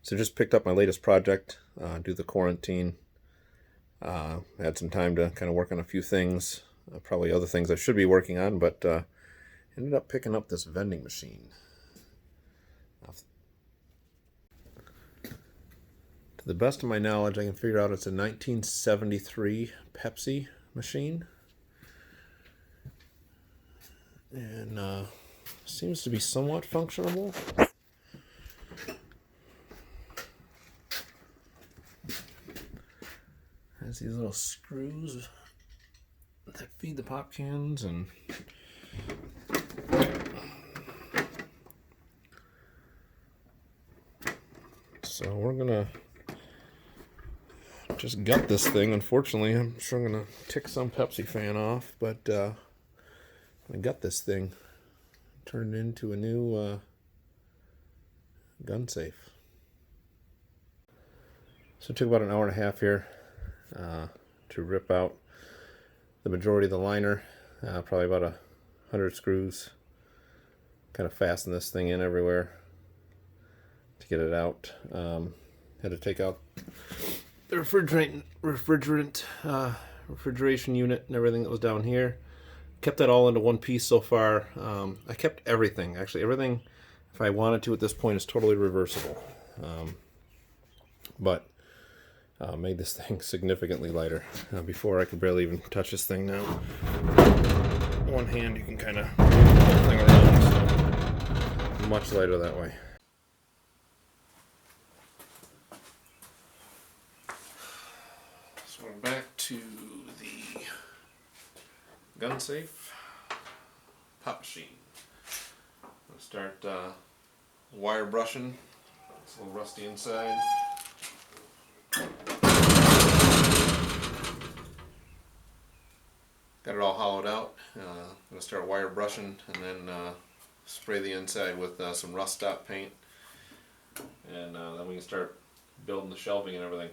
So just picked up my latest project due to the quarantine. Had some time to kind of work on a few things, probably other things I should be working on, but ended up picking up this vending machine. To the best of my knowledge, I can figure out it's a 1973 Pepsi machine. And seems to be somewhat functionable. Has these little screws that feed the pop cans, and so we're gonna just gut this thing. Unfortunately, I'm sure I'm gonna tick some Pepsi fan off, but I got this thing turned into a new gun safe. So it took about an hour and a half here to rip out the majority of the liner, probably about 100 screws. Kind of fasten this thing in everywhere to get it out. Had to take out the refrigeration unit and everything that was down here. Kept that all into one piece so far. I kept everything. Actually, everything, if I wanted to at this point, is totally reversible. But made this thing significantly lighter. Before, I could barely even touch this thing now. One hand, you can kind of move the whole thing around. So much lighter that way. So we're back to the gun safe pop machine. I'm going to start wire brushing. It's a little rusty inside. Got it all hollowed out. I'm going to start wire brushing and then spray the inside with some rust stop paint. And then we can start building the shelving and everything.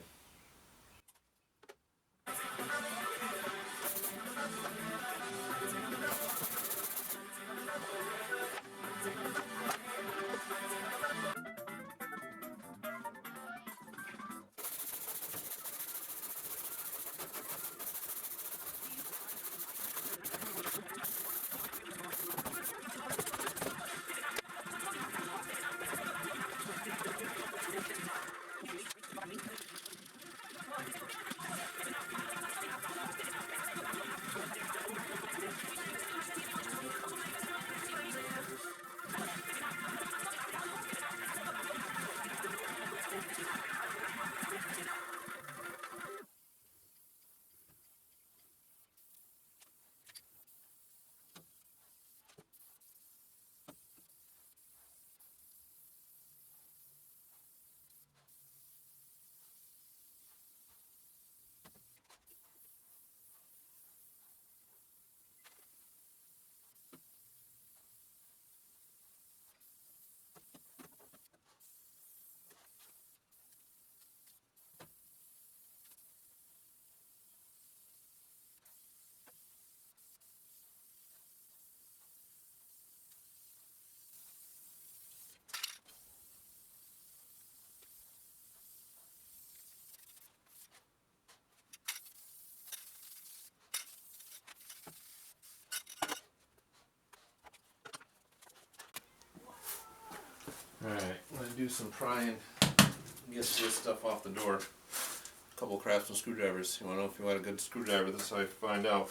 Alright, I'm going to do some prying, get this stuff off the door. A couple Craftsman screwdrivers. You want to know if you want a good screwdriver? This is how you find out.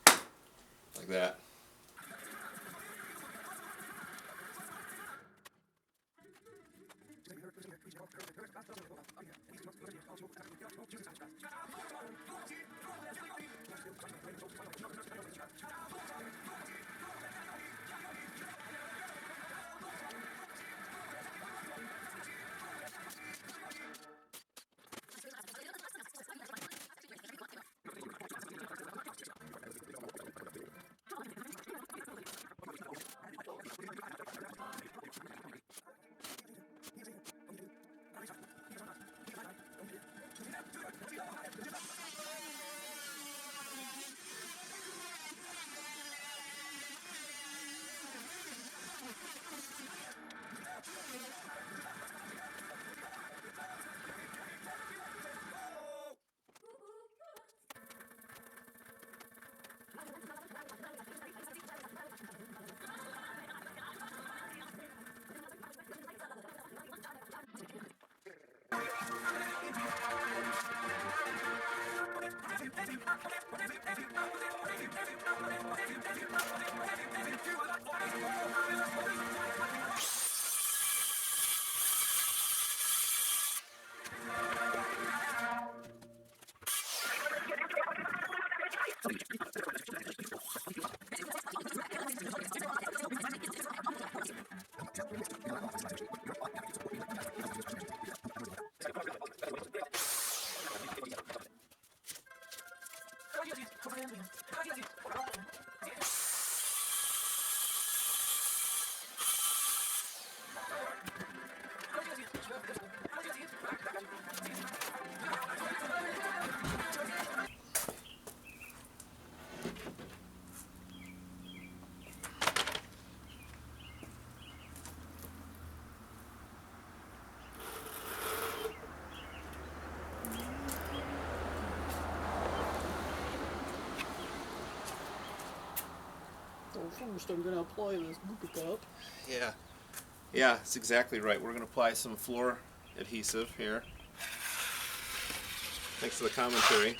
Like that. First, I'm gonna apply this goopy cup. Yeah. Yeah, that's exactly right. We're going to apply some floor adhesive here. Thanks for the commentary.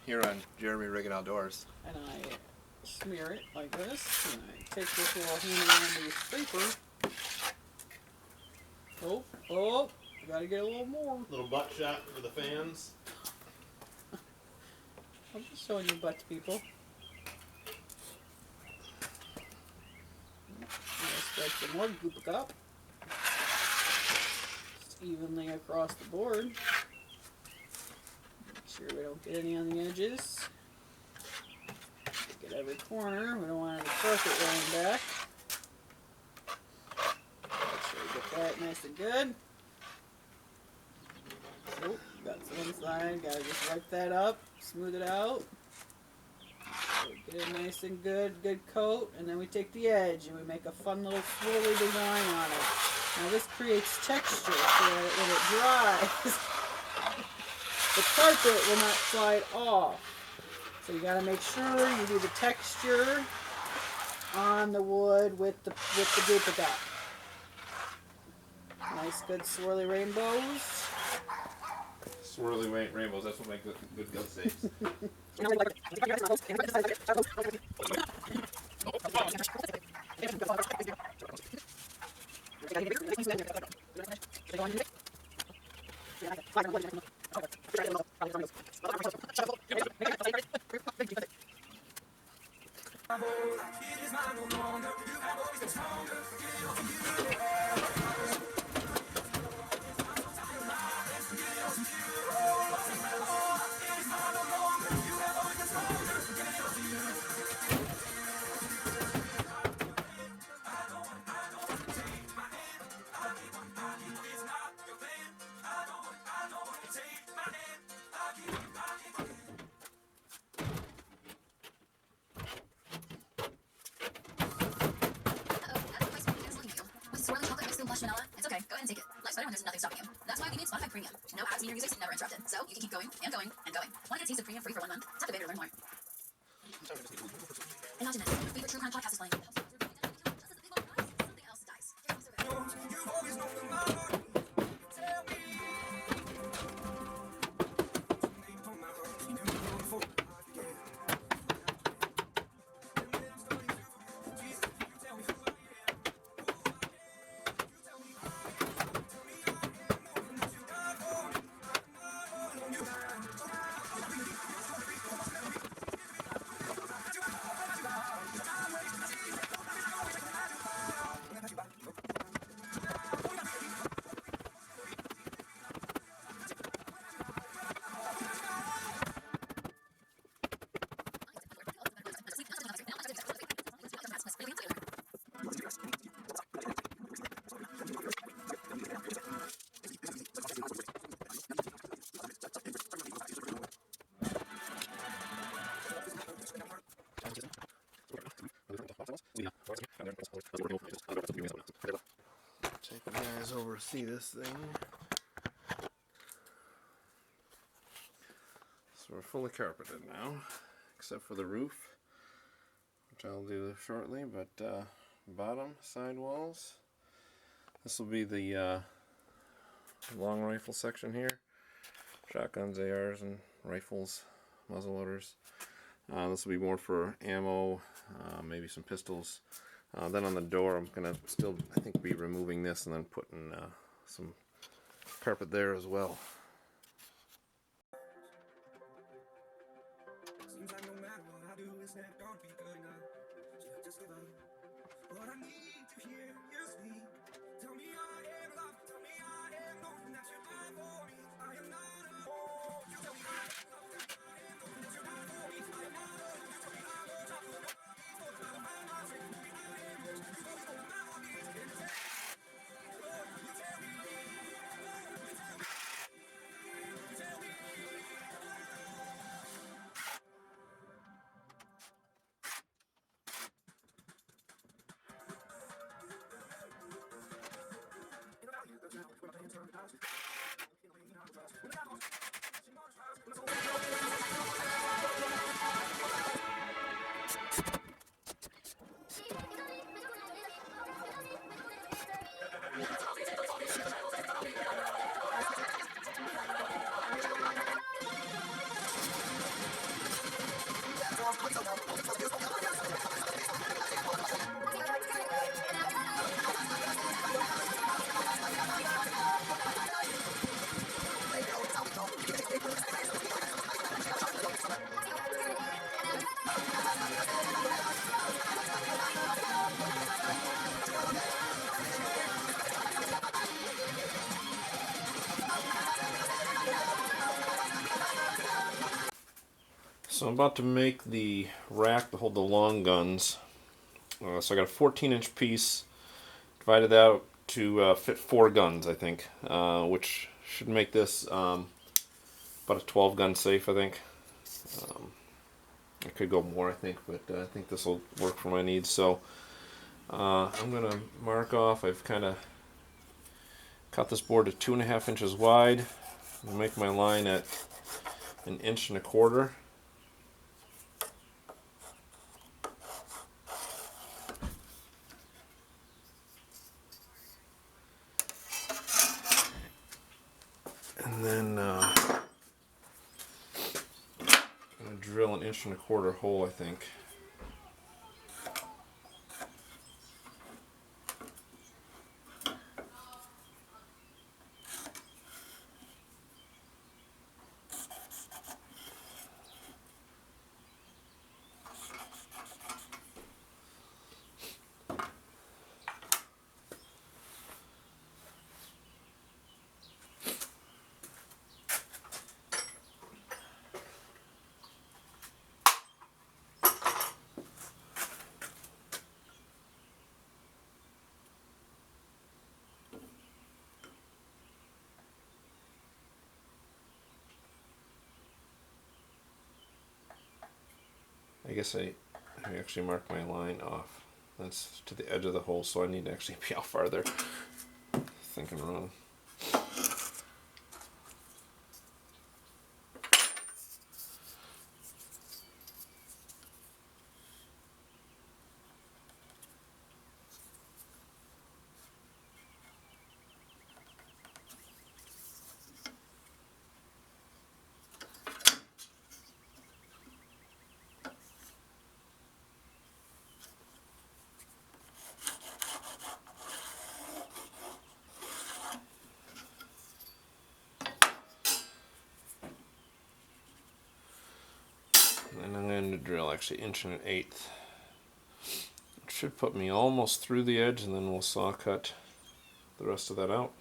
Here on Jeremy Riggin Outdoors. And I smear it like this, and I take this little handy paper. Oh, I gotta get a little more. Little butt shot for the fans. I'm just showing you butt to people. Spread some more goop up. Just evenly across the board. Make sure we don't get any on the edges. Get every corner. We don't want any carpet laying back. Make sure we get that nice and good. Oh, got some inside. Gotta just wipe that up, smooth it out. Get it nice and good coat, and then we take the edge and we make a fun little swirly design on it. Now this creates texture so that when it dries, the carpet will not slide off. So you got to make sure you do the texture on the wood with the goop it up. Nice good swirly rainbows. Swirly rainbows, that's what makes good gun safes. It's okay, go ahead and take it. Life's better when there's nothing stopping you. That's why we need Spotify Premium. No ads in your music, never interrupted. So you can keep going and going and going. Want to get Taste of Premium free for 1 month? Tap the banner to learn more. Imagine this. Your favorite true crime podcast is playing. Something else dies. You've always known the mama. Tell me. Take the guys over to see this thing. So we're fully carpeted now, except for the roof, which I'll do shortly, but bottom, side walls. This will be the long rifle section here. Shotguns, ARs, and rifles, muzzleloaders. This will be more for ammo, maybe some pistols. Then on the door, I'm going to still, I think, be removing this and then putting some carpet there as well. Seems like no matter what I do, it's never gonna be good enough. Just give up. What I need to hear you speak. Tell me I am loved. Tell me I am known that you died for me. I am not alone. You tell me I am loved. I am known that you died for me. I am not alone. You tell me I will not go. So I'm about to make the rack to hold the long guns. So I got a 14-inch piece, divided that out to fit 4 guns, I think, which should make this about a 12-gun safe, I think. I could go more, I think, but I think this will work for my needs. So I'm going to mark off. I've kind of cut this board to 2.5 inches wide. I'll make my line at 1.25 inches. And then I'm going to drill 1.25 inch hole, I think. I guess I actually marked my line off. That's to the edge of the hole, so I need to actually be out farther. Thinking wrong. And I'm going to drill actually 1 1/8 inches. It should put me almost through the edge, and then we'll saw cut the rest of that out.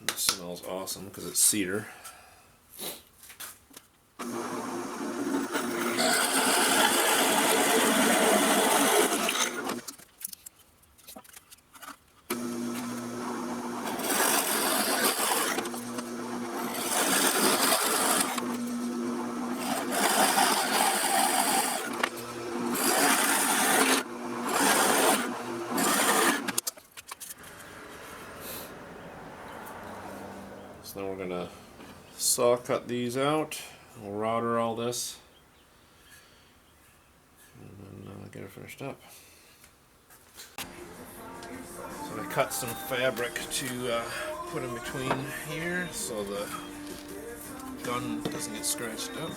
This smells awesome because it's cedar. So then we're going to saw cut these out. We'll router all this and then get it finished up. So I cut some fabric to put in between here so the gun doesn't get scratched up.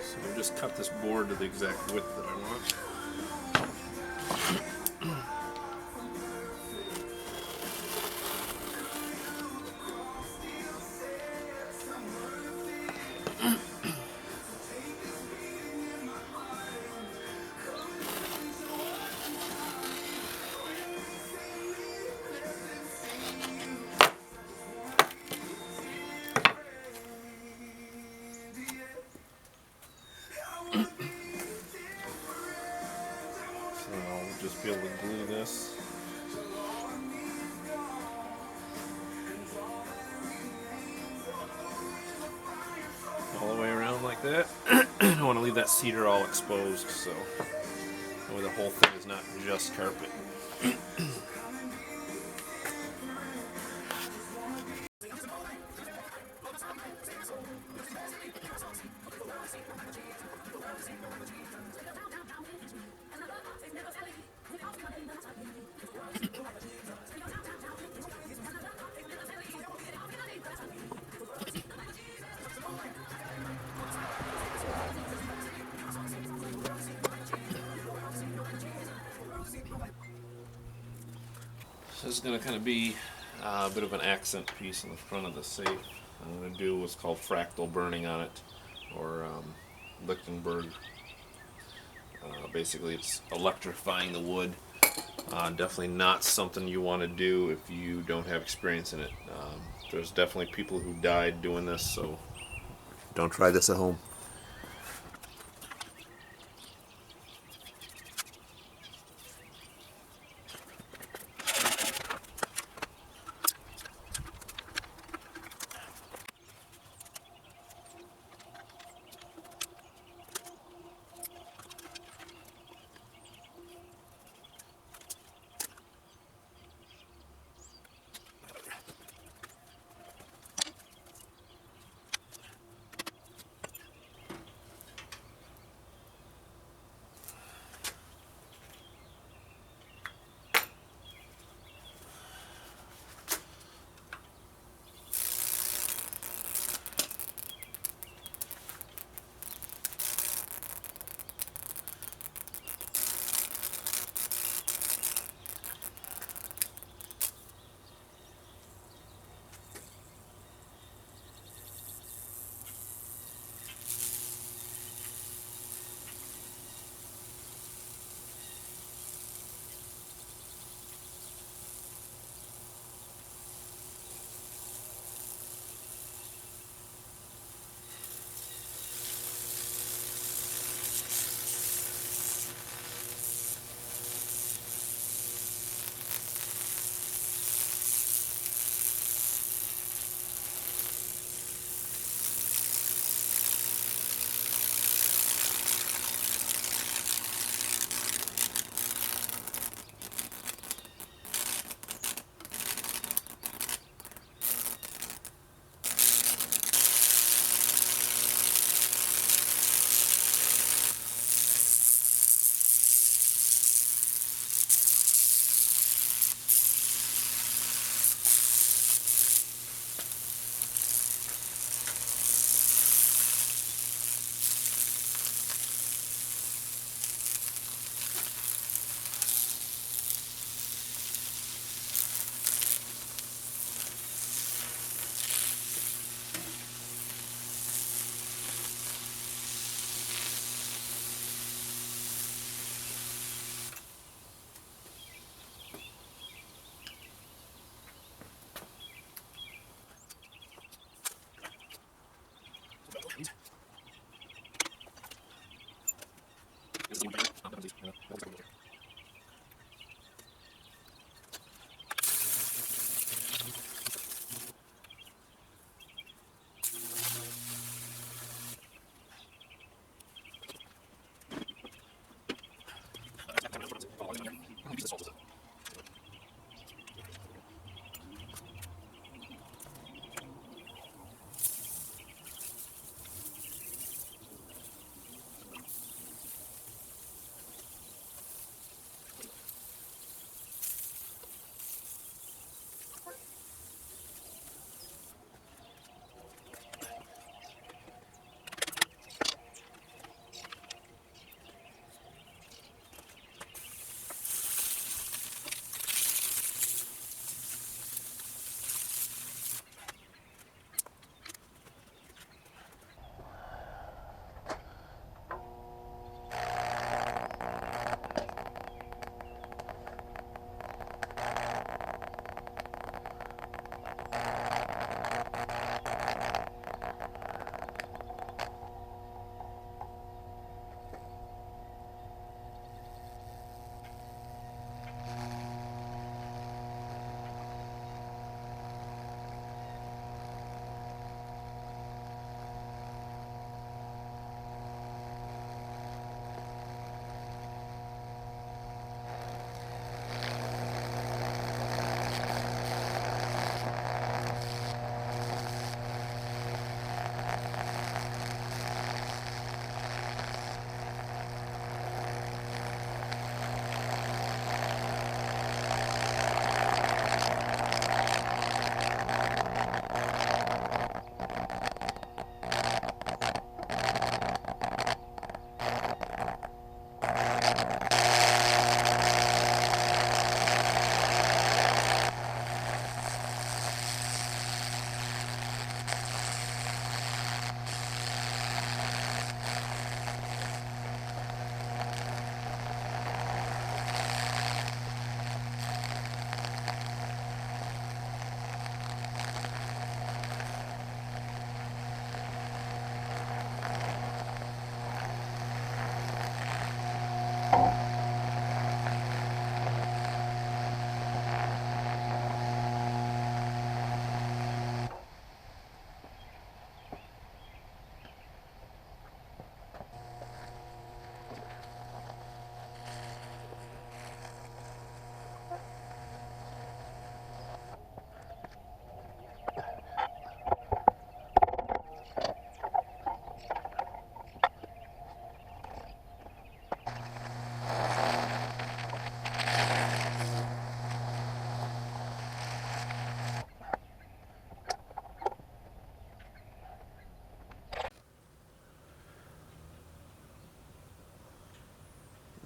So I just cut this board to the exact width that I want. that. I don't want to leave that cedar all exposed, so that way the whole thing is not just carpet. This is going to kind of be a bit of an accent piece in the front of the safe. I'm going to do what's called fractal burning on it, or Lichtenberg. Basically, it's electrifying the wood. Definitely not something you want to do if you don't have experience in it. There's definitely people who died doing this, so don't try this at home.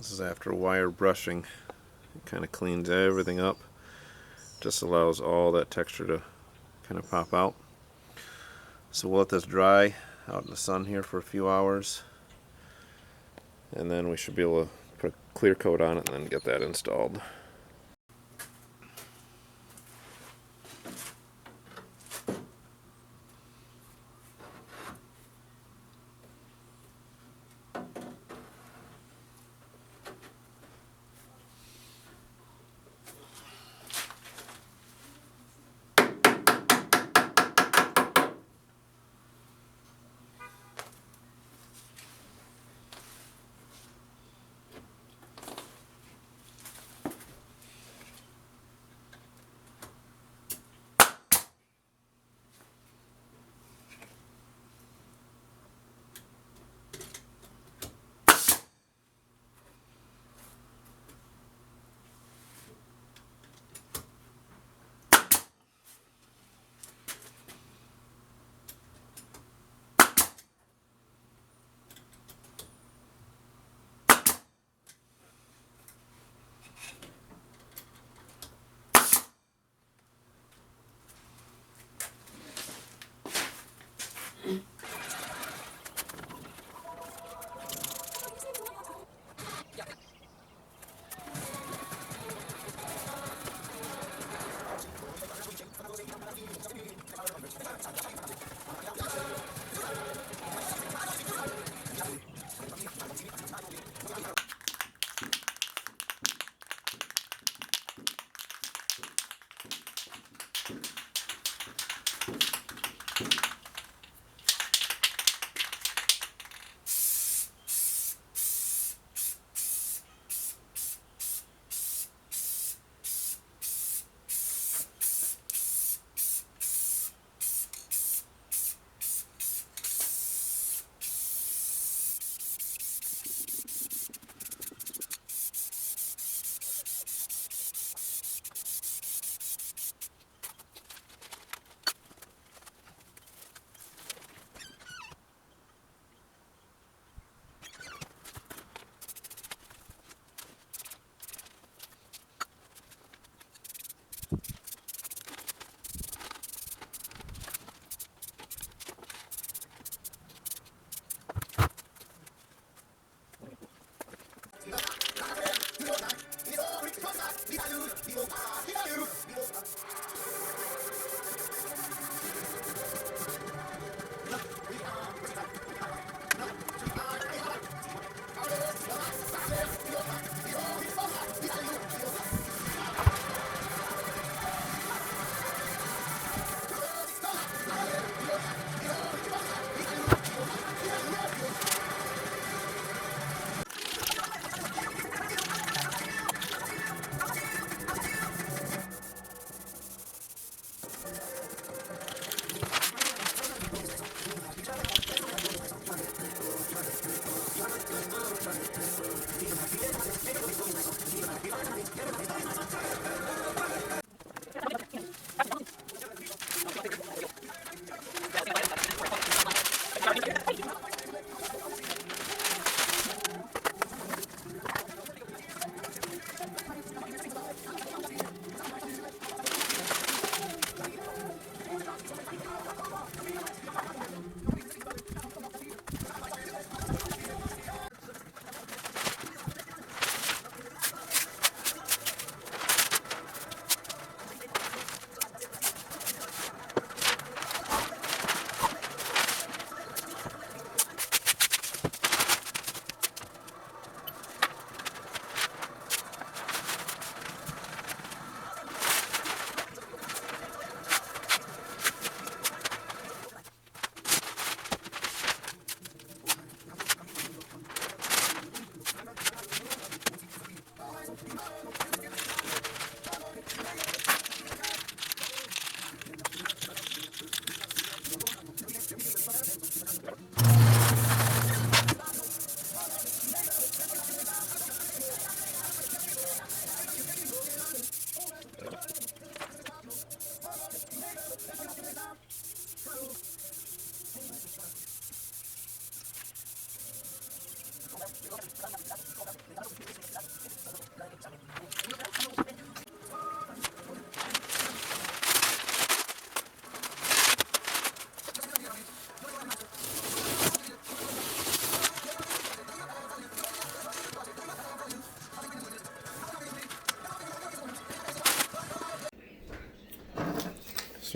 This is after wire brushing. It kind of cleans everything up. Just allows all that texture to kind of pop out. So we'll let this dry out in the sun here for a few hours, and then we should be able to put a clear coat on it and then get that installed.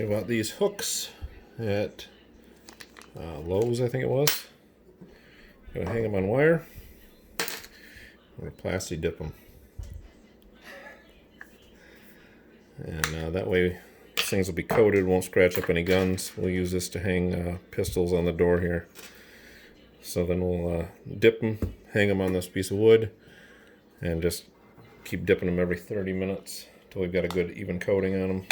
So we bought these hooks at Lowe's, I think it was. Gonna hang them on wire. I'm gonna plasti dip them, and that way things will be coated, won't scratch up any guns. We'll use this to hang pistols on the door here. So then we'll dip them, hang them on this piece of wood, and just keep dipping them every 30 minutes until we've got a good even coating on them.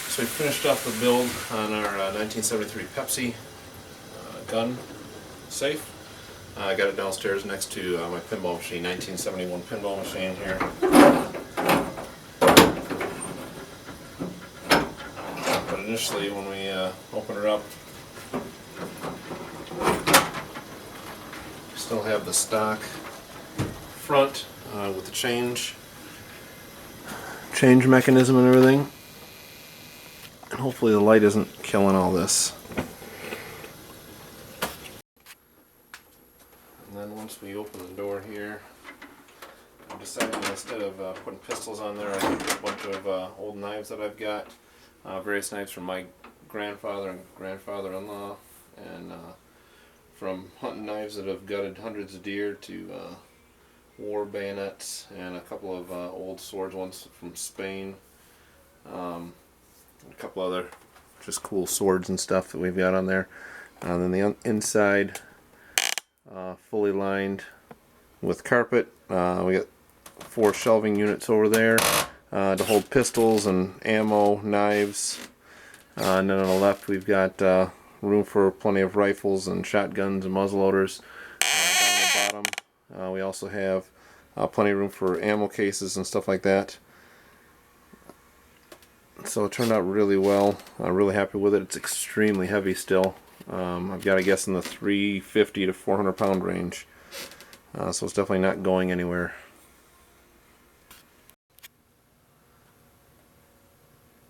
So we finished off the build on our 1973 Pepsi gun safe. I got it downstairs next to my pinball machine, 1971 pinball machine here. But initially when we open her up, we still have the stock front with the change mechanism and everything. And hopefully the light isn't killing all this. And then once we open the door here, I decided instead of putting pistols on there, I put a bunch of old knives that I've got. Various knives from my grandfather and grandfather-in-law, and from hunting knives that have gutted hundreds of deer to war bayonets, and a couple of old swords, ones from Spain. A couple other just cool swords and stuff that we've got on there. And then the inside, fully lined with carpet. We got 4 shelving units over there to hold pistols and ammo, knives. And then on the left we've got room for plenty of rifles and shotguns and muzzleloaders. Down the bottom we also have plenty of room for ammo cases and stuff like that. So it turned out really well. I'm really happy with it. It's extremely heavy still. I've got to guess in the 350 to 400 pound range. So it's definitely not going anywhere.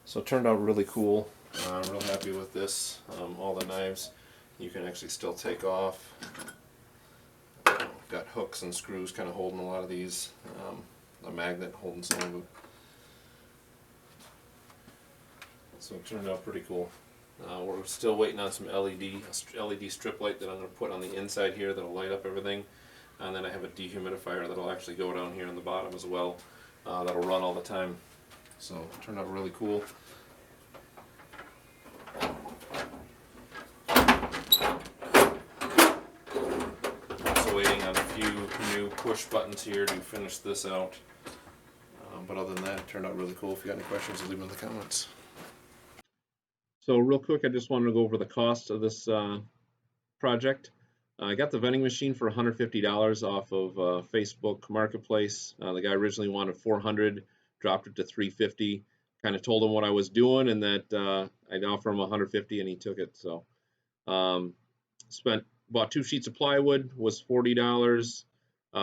So it turned out really cool. I'm real happy with this. All the knives you can actually still take off. Got hooks and screws kind of holding a lot of these. A magnet holding some of them. So it turned out pretty cool. We're still waiting on some LED strip light that I'm going to put on the inside here that'll light up everything. And then I have a dehumidifier that'll actually go down here on the bottom as well. That'll run all the time. So it turned out really cool. Also waiting on a few new push buttons here to finish this out. But other than that, it turned out really cool. If you got any questions, leave them in the comments. So real quick, I just wanted to go over the cost of this project. I got the vending machine for $150 off of Facebook Marketplace. The guy originally wanted $400, dropped it to $350. Kind of told him what I was doing and that I'd offer him $150, and he took it. So bought 2 sheets of plywood, was $40.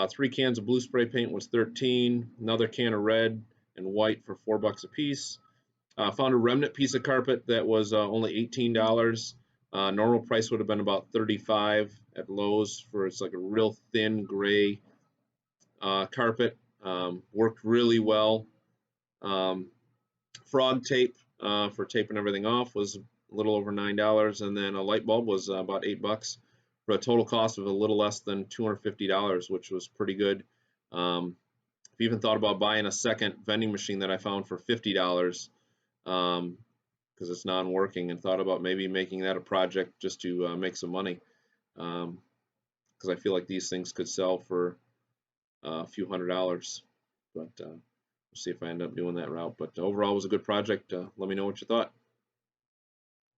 3 cans of blue spray paint was $13. Another can of red and white for $4 a piece. Found a remnant piece of carpet that was only $18. Normal price would have been about $35 at Lowe's for it's like a real thin gray carpet. Worked really well. Frog tape for taping everything off was a little over $9, and then a light bulb was about $8 for a total cost of a little less than $250, which was pretty good. I've even thought about buying a second vending machine that I found for $50. Because it's non-working, and thought about maybe making that a project just to make some money, because I feel like these things could sell for a few $100s, but we'll see if I end up doing that route. But overall, it was a good project. Let me know what you thought.